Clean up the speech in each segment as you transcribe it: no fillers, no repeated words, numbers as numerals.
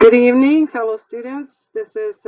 Good evening, fellow students. This is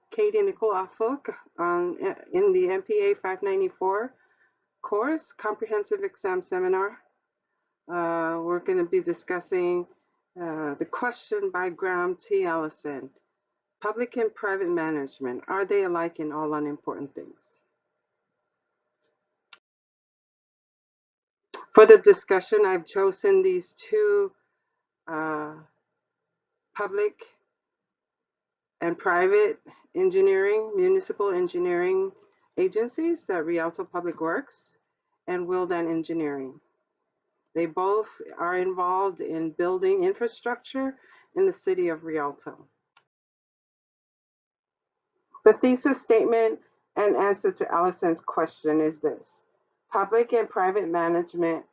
Katie Nicole Afuk in the MPA 594 course, Comprehensive Exam Seminar. We're going to be discussing the question by Graham T. Allison. Public and private management, are they alike in all unimportant things? For the discussion, I've chosen these two public and private engineering, municipal engineering agencies, Rialto Public Works and Willdan Engineering. They both are involved in building infrastructure in the city of Rialto. The thesis statement and answer to Allison's question is this: public and private management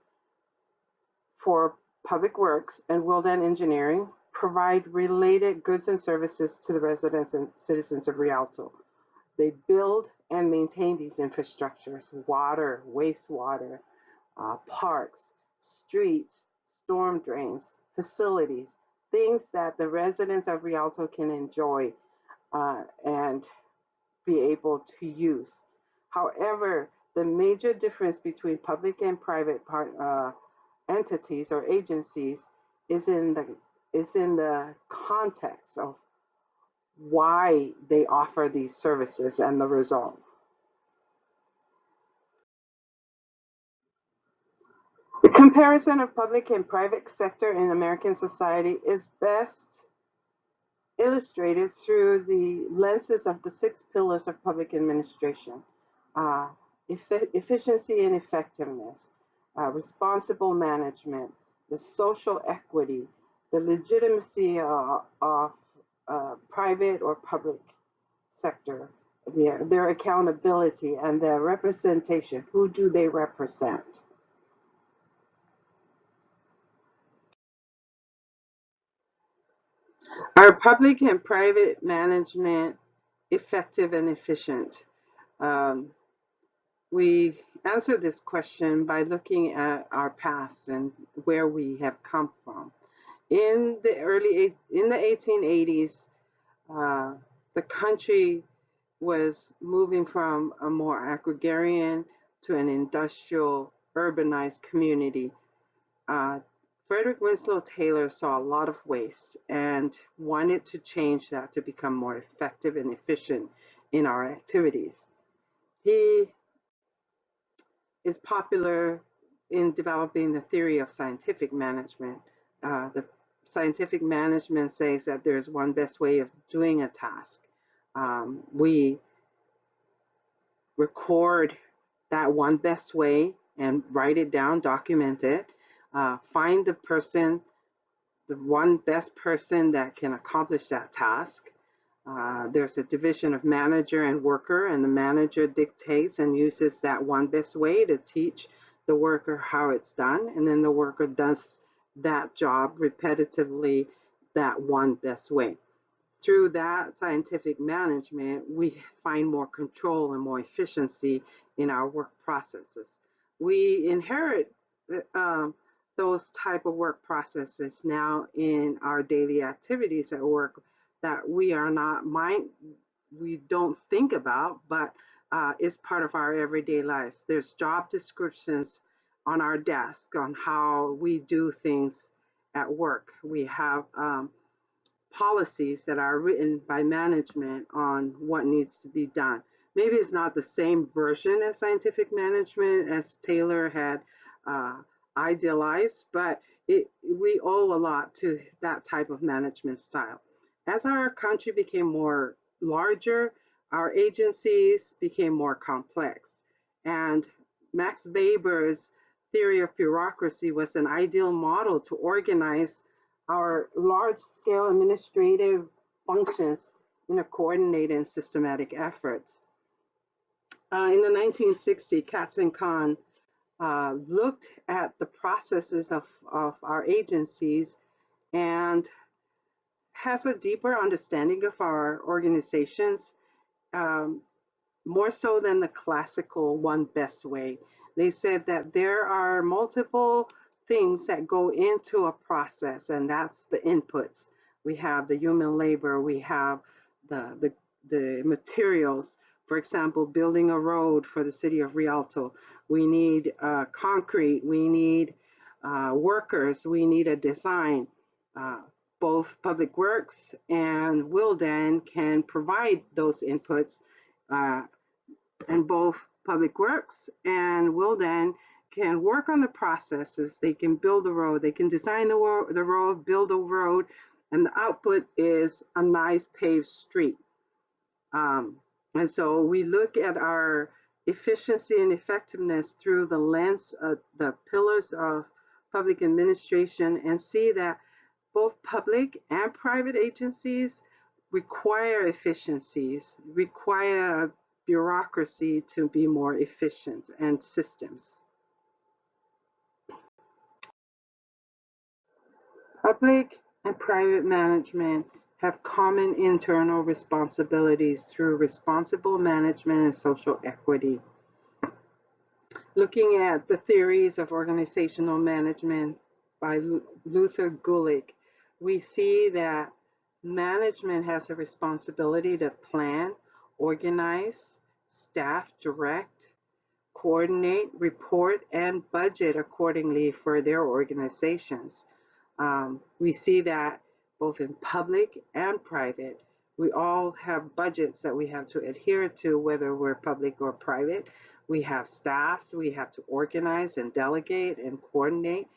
for Public Works and Willdan Engineering provide related goods and services to the residents and citizens of Rialto. They build and maintain these infrastructures: water, wastewater, parks, streets, storm drains, facilities, things that the residents of Rialto can enjoy and be able to use. However, the major difference between public and private entities or agencies is in the context of why they offer these services and the result. The comparison of public and private sector in American society is best illustrated through the lenses of the 6 pillars of public administration: uh, efficiency and effectiveness, responsible management, the social equity, the legitimacy of private or public sector, their accountability, and their representation. Who do they represent? Are public and private management effective and efficient? Um, we answer this question by looking at our past and where we have come from. In the 1880s, uh, the country was moving from a more agrarian to an industrial, urbanized community. uh, Frederick Winslow Taylor saw a lot of waste and wanted to change that to become more effective and efficient in our activities. He is popular in developing the theory of scientific management. The scientific management says that there's one best way of doing a task. We record that one best way and write it down, document it, find the one best person that can accomplish that task. There's a division of manager and worker, and the manager dictates and uses that one best way to teach the worker how it's done, and then the worker does that job repetitively that one best way. Through that scientific management, we find more control and more efficiency in our work processes. We inherit um, those type of work processes now in our daily activities at work that we don't think about, but is part of our everyday lives. There's job descriptions on our desk on how we do things at work. We have policies that are written by management on what needs to be done. Maybe it's not the same version as scientific management as Taylor had uh, idealized, but we owe a lot to that type of management style. As our country became more larger, our agencies became more complex. And Max Weber's theory of bureaucracy was an ideal model to organize our large-scale administrative functions in a coordinated and systematic effort. In the 1960s, Katz and Kahn looked at the processes of our agencies and has a deeper understanding of our organizations, um, more so than the classical one best way. They said that there are multiple things that go into a process, and that's the inputs. we have the human labor, we have the materials. For example, building a road for the city of Rialto, we need concrete, we need workers, we need a design. Uh, Both Public Works and Wildan can provide those inputs, uh, and both Public Works and Wildan can work on the processes. They can build a road, they can design the road, build a road, and the output is a nice paved street. And so we look at our efficiency and effectiveness through the lens of the pillars of public administration and see that both public and private agencies require efficiencies, require bureaucracy to be more efficient, and systems. Public and private management have common internal responsibilities through responsible management and social equity. Looking at the theories of organizational management by Luther Gulick, we see that management has a responsibility to plan, organize, staff, direct, coordinate, report, and budget accordingly for their organizations. We see that both in public and private, we all have budgets that we have to adhere to, whether we're public or private. We have staffs, we have to organize and delegate and coordinate.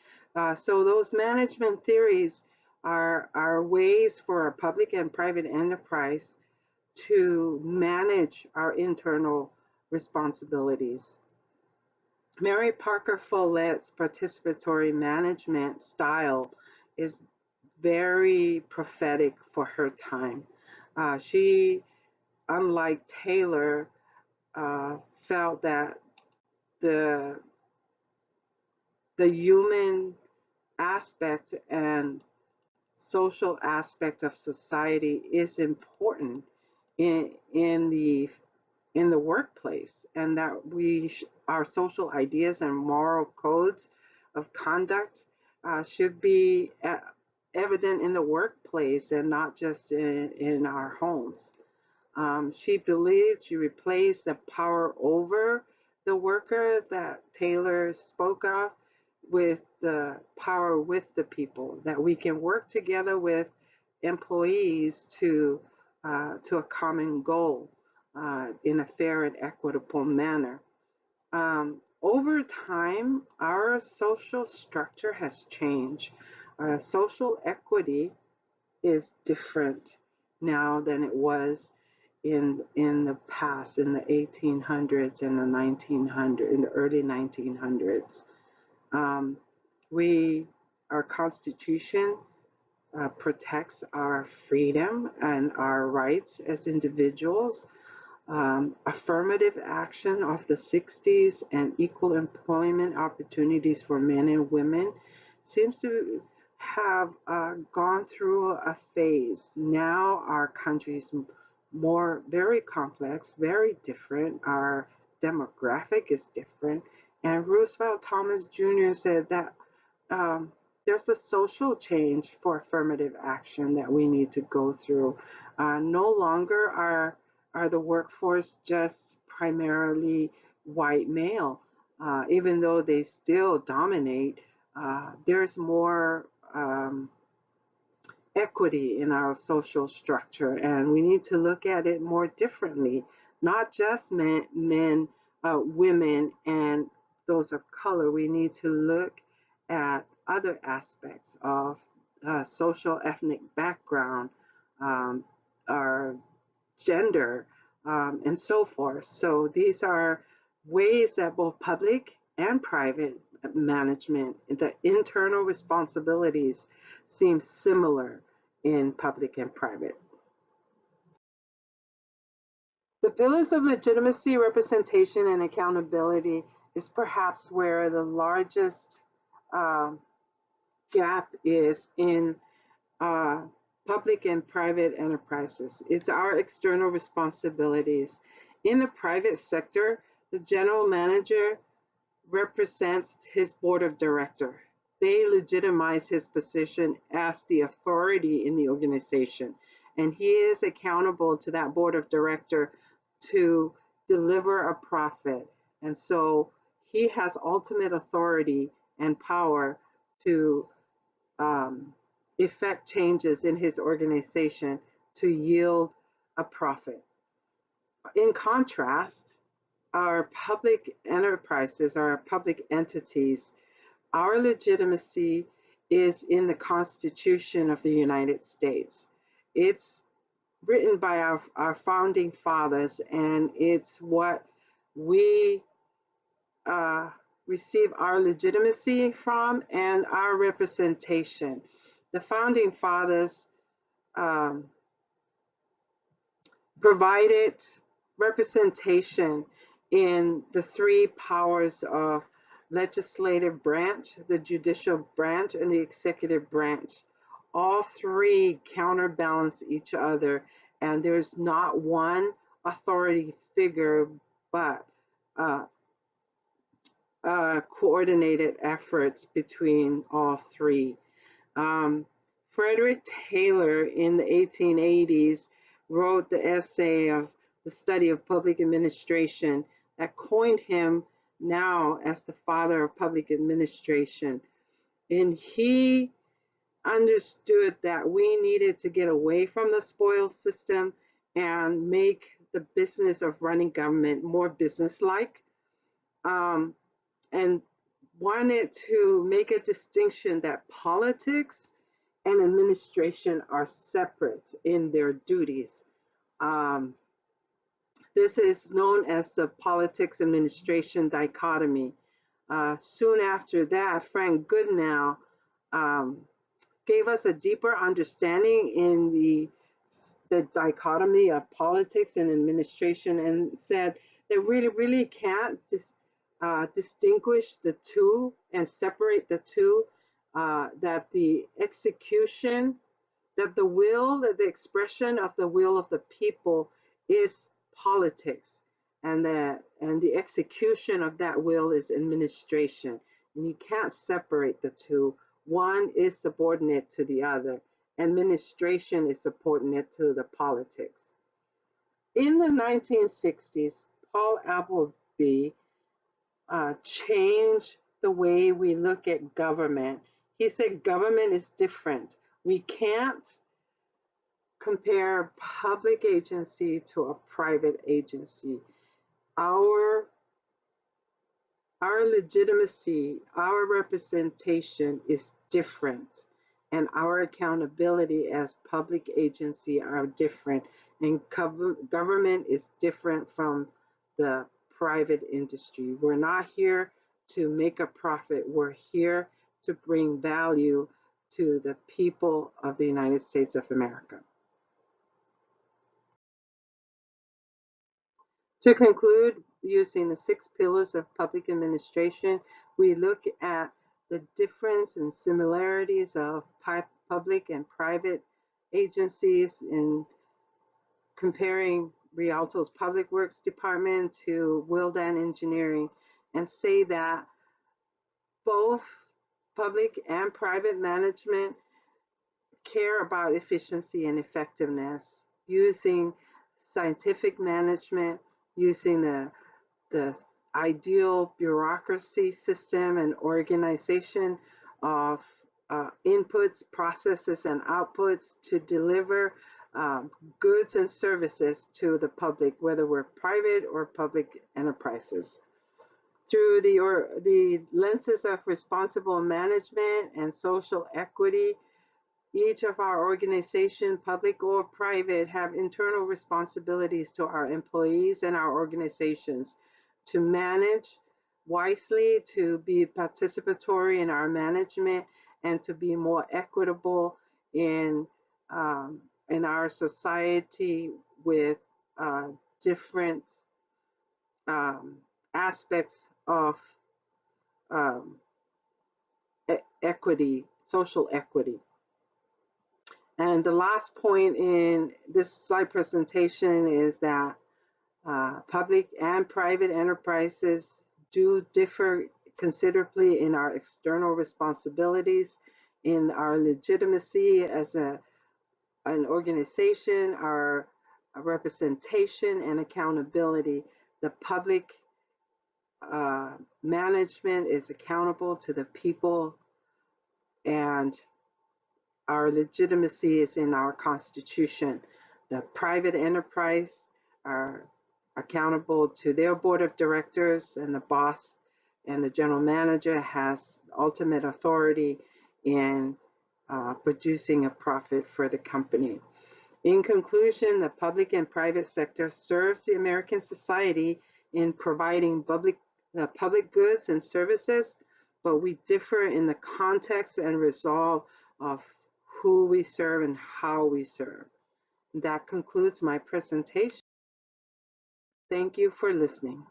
So those management theories are ways for a public and private enterprise to manage our internal responsibilities. Mary Parker Follett's participatory management style is very prophetic for her time. She, unlike Taylor, felt that the human aspect and social aspect of society is important in the workplace, and that our social ideas and moral codes of conduct should be evident in the workplace and not just in our homes. She believed she replaced the power over the worker that Taylor spoke of with the power with the people, that we can work together with employees to a common goal in a fair and equitable manner. Over time, our social structure has changed. Social equity is different now than it was in the past, in the 1800s and the 1900s, in the early 1900s. Our Constitution protects our freedom and our rights as individuals. Affirmative action of the 60s and equal employment opportunities for men and women seems to have gone through a phase. Now our country's very complex, very different. Our demographic is different. And Roosevelt Thomas Jr. said that there's a social change for affirmative action that we need to go through. No longer are the workforce just primarily white male. Even though they still dominate, there's more equity in our social structure, and we need to look at it more differently, not just men, women, and those of color. We need to look at other aspects of social ethnic background, our gender, and so forth. So these are ways that both public and private management, the internal responsibilities seem similar in public and private. The pillars of legitimacy, representation, and accountability is perhaps where the largest gap is in public and private enterprises. It's our external responsibilities. In the private sector, the general manager represents his board of directors. they legitimize his position as the authority in the organization. And he is accountable to that board of director to deliver a profit. And so he has ultimate authority and power to effect changes in his organization to yield a profit. In contrast, our public enterprises, our public entities, our legitimacy is in the Constitution of the United States. It's written by our founding fathers, and it's what we receive our legitimacy from and our representation. The founding fathers um, provided representation in the three powers of legislative branch, the judicial branch, and the executive branch. All three counterbalance each other, and there's not one authority figure, but uh, coordinated efforts between all three. Frederick Taylor in the 1880s wrote the essay of the study of public administration that coined him now as the father of public administration. And he understood that we needed to get away from the spoils system and make the business of running government more business-like, um, and wanted to make a distinction that politics and administration are separate in their duties. Um, this is known as the politics administration dichotomy. Soon after that, Frank Goodenow um, gave us a deeper understanding in the dichotomy of politics and administration, and said that we really can't distinguish the two and separate the two, that the execution, that the expression of the will of the people is politics, and the execution of that will is administration. And you can't separate the two. One is subordinate to the other. Administration is subordinate to the politics. In the 1960s, Paul Appleby change the way we look at government. He said government is different. We can't compare public agency to a private agency. Our legitimacy, our representation is different, and our accountability as public agency are different, and government is different from the private industry. We're not here to make a profit. We're here to bring value to the people of the United States of America. To conclude, using the 6 pillars of public administration, we look at the difference and similarities of public and private agencies in comparing Rialto's Public Works Department to Willdan Engineering, and say that both public and private management care about efficiency and effectiveness, using scientific management, using the ideal bureaucracy system and organization of inputs, processes, and outputs to deliver goods and services to the public, whether we're private or public enterprises. Through the lenses of responsible management and social equity, each of our organizations, public or private, have internal responsibilities to our employees and our organizations to manage wisely, to be participatory in our management, and to be more equitable in our society with different aspects of um, equity, social equity. And the last point in this slide presentation is that public and private enterprises do differ considerably in our external responsibilities, in our legitimacy as an organization, our representation and accountability. The public management is accountable to the people, and our legitimacy is in our Constitution. The private enterprise are accountable to their board of directors, and the boss and the general manager has ultimate authority in producing a profit for the company. In conclusion, the public and private sector serves the American society in providing public goods and services, but we differ in the context and resolve of who we serve and how we serve. That concludes my presentation. Thank you for listening.